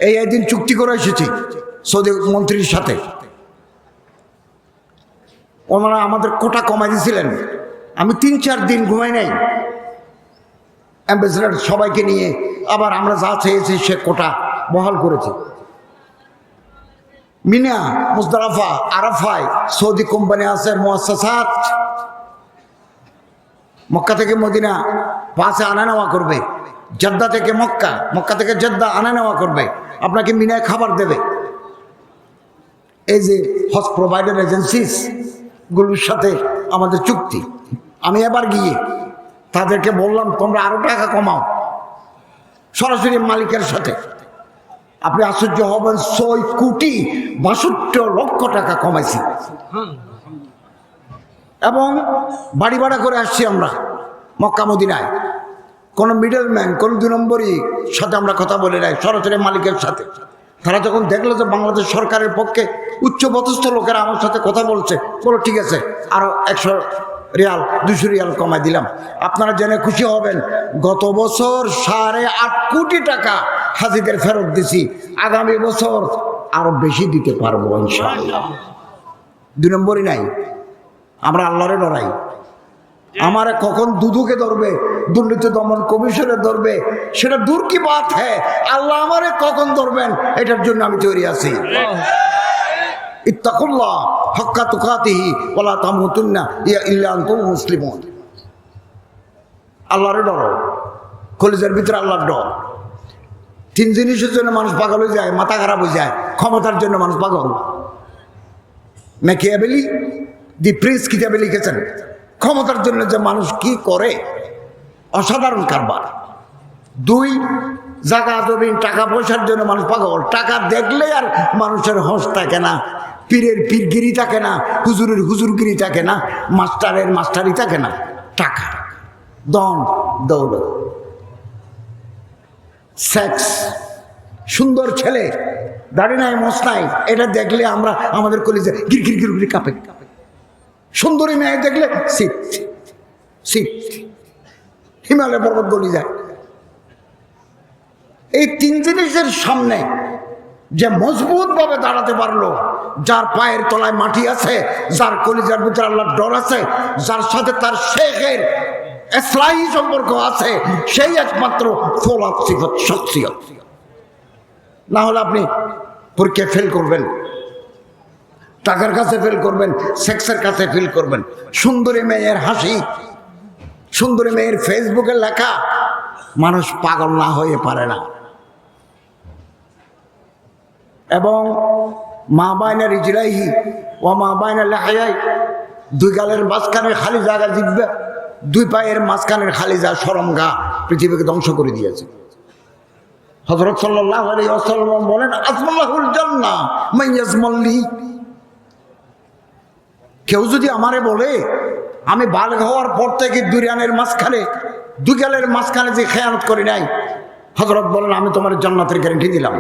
এই একদিন চুক্তি করে এসেছি সৌদি মন্ত্রীর সাথে। ওনারা আমাদের কোটা কমাই দিয়েছিলেন। আমি 3-4 দিন ঘুমাই নাই, অ্যাম্বাসেডার সবাইকে নিয়ে আবার আমরা যা চেয়েছি সে কোটা বহাল করেছি। মিনা, মুজদালিফা, আরাফায় সৌদি কোম্পানি আছে, মুআসসাসাত, মক্কা থেকে মদিনা বাসে আনা নেওয়া করবে, জেদ্দা থেকে মক্কা, মক্কা থেকে জেদ্দা আনা নেওয়া করবে, আপনাকে মিনায় খাবার দেবে। এই যে হজ প্রোভাইডার এজেন্সিস গুলোর সাথে আমাদের চুক্তি। আমি এবার গিয়ে তাদেরকে বললাম, তোমরা আরো টাকা কমাও, সরাসরি মালিকের সাথে। আপনি আশ্চর্য হবেন, 6,62,00,000 টাকা কমাইছি। এবং বাড়ি ভাড়া করে আসছি আমরা মক্কা মদিনায়। কোনো মিডলম্যান, কোনো 2 নম্বরই সাথে আমরা কথা বলে নাই, সরাসরি মালিকের সাথে। তারা যখন দেখলো যে বাংলাদেশ সরকারের পক্ষে উচ্চপদস্থ লোকেরা আমার সাথে কথা বলছে, বলো ঠিক আছে, আরো 100 রিয়াল 200 রিয়াল কমাই দিলাম। আপনারা জেনে খুশি হবেন, গত বছর 8.5 কোটি টাকা হাজিদের ফেরত দিছি। আগামী বছর আরো বেশি দিতে পারবো ইনশাআল্লাহ। 2 নম্বরই নাই, আমরা আল্লাহরে ডরাই। আমারে কখন দুদুকে ধরবে, দুর্নীতি দমন কমিশনে ধরবে, সেটা দূর কি বাত হ্যাঁ, আল্লাহ আমারে কখন ধরবেন এটার জন্য আমি তৈরি আছি। ইত্তাকুল্লাহ হাক্কা তুকাতিহি ওয়ালা তামুতুন্না ইল্লা আনতুম মুসলিমুন। আল্লাহরে ডরো, কলিজার ভিতরে আল্লাহর ডর। 3 জিনিসের জন্য মানুষ পাগল হয়ে যায়, মাথা খারাপ হয়ে যায়। ক্ষমতার জন্য মানুষ পাগল। ম্যাকিয়াভেলি দি প্রিন্স কিতাবে লিখেছেন, ক্ষমতার জন্য যে মানুষ কি করে, অসাধারণ কারবার। 2, জায়গা জমিন টাকা পয়সার জন্য মানুষ পাগল। টাকা দেখলে আর মানুষের হোশ থাকে না, পীরের পীরগিরি থাকে না, হুজুরের হুজুরগিরি থাকে না, মাস্টারের মাস্টারি থাকে না। টাকা, দন দৌলত, সেক্স, সুন্দর ছেলে, দাড়ি নাই মোছ নাই, এটা দেখলে আমরা আমাদের কলিজা গির গির গির গির কাঁপে। সুন্দরী মেয়ে দেখলে শীত শীত, হিমালয় পর্বত গলি যায়। এই 3 জিনিসের সামনে যে মজবুত ভাবে দাঁড়াতে পারলো, যার পায়ের তলায় মাটি আছে, যার কলিজার ভিতরে আল্লাহর ডর আছে, যার সাথে তার শেখের ইসলাহি সম্পর্ক আছে, সেই একমাত্র ফৌলাদ সিফত শখসিয়ত। না হলে আপনি পরীক্ষায় ফেল করবেন, টাকার কাছে ফেল করবেন, সেক্সের কাছে ফেল করবেন। সুন্দরী মেয়ের হাসি, সুন্দরী মেয়ের ফেসবুকে লেখা, মানুষ পাগল না হয়ে পারে না। এবং মা বাইনা রিজলাইহি ওয়া মা বাইনা লাহিয়াই, 2 গালের মাঝখানের খালি জায়গা জিভা, 2 পায়ের মাঝখানের খালি যা শরমগা পৃথিবীকে ধ্বংস করে দিয়েছে। হযরত সাল্লাল্লাহু আলাইহি ওয়াসাল্লাম বলেন, আসমাল্লাহুল জান্নাহ মান ইয়াজমাল্লি। কেউ যদি আমারে বলে আমি বালগ হওয়ার পর থেকে 2 রানের মাঝখানে, 2 গালের মাঝখানে যে খেয়ানত করি নাই, হযরত বলেন আমি তোমার জান্নাতের গ্যারান্টি দিলাম।